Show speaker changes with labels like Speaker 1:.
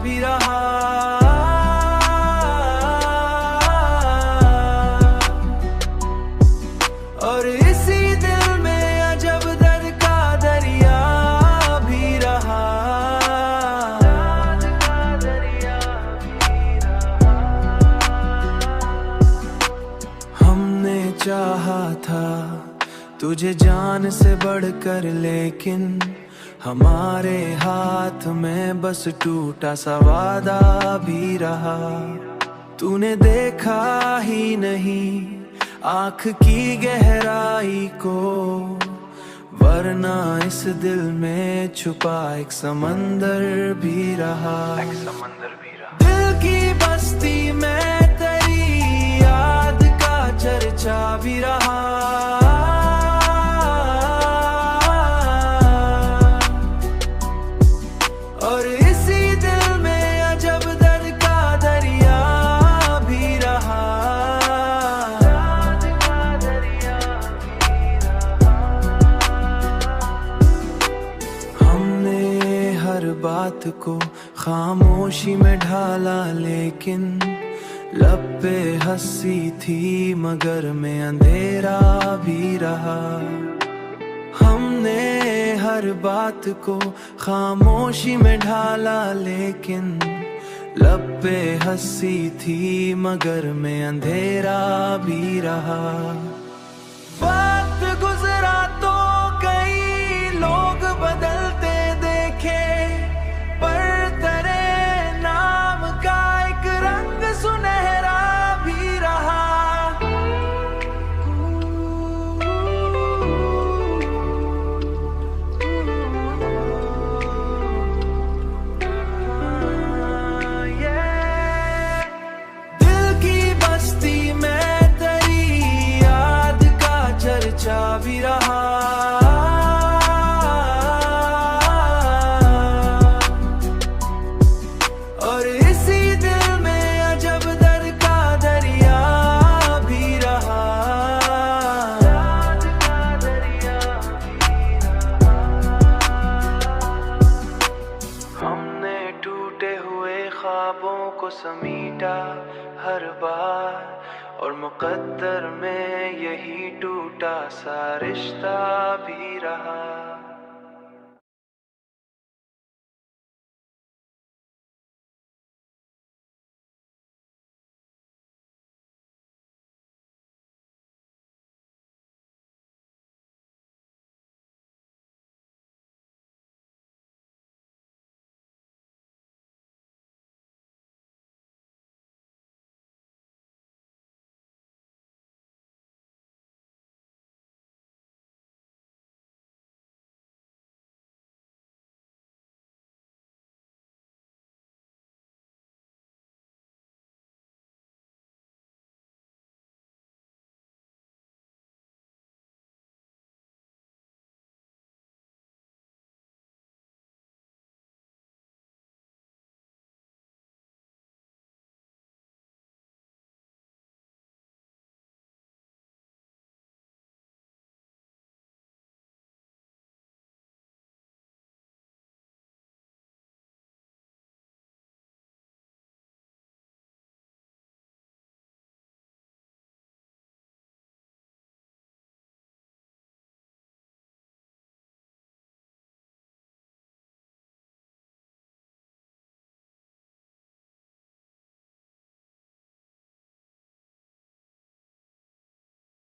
Speaker 1: भी रहा। और इसी दिल में अजब दर्द का दरिया भी रहा। हमने चाहा था तुझे जान से बढ़कर, लेकिन हमारे हाथ में बस टूटा सा वादा भी रहा। तूने देखा ही नहीं आँख की गहराई को, वरना इस दिल में छुपा एक समंदर भी रहा। दिल की बस्ती में तेरी याद का चर्चा भी रहा। और इसी दिल में अजब दर्द का दरिया भी रहा। हमने हर बात को खामोशी में ढाला, लेकिन लब पे हंसी थी मगर में अंधेरा भी रहा। हमने हर बात को खामोशी में ढाला, लेकिन लब पे हंसी थी मगर में अंधेरा भी रहा। वक्त गुजरा तो कई लोग बदलते देखे, पर तेरे नाम का एक रंग सुनहरा भी रहा। भी रहा। और इसी दिल में अजब दर्द का दरिया भी रहा। हमने टूटे हुए ख्वाबों को समीटा हर बार, और मुकद्दर में यही टूटा सा रिश्ता भी रहा।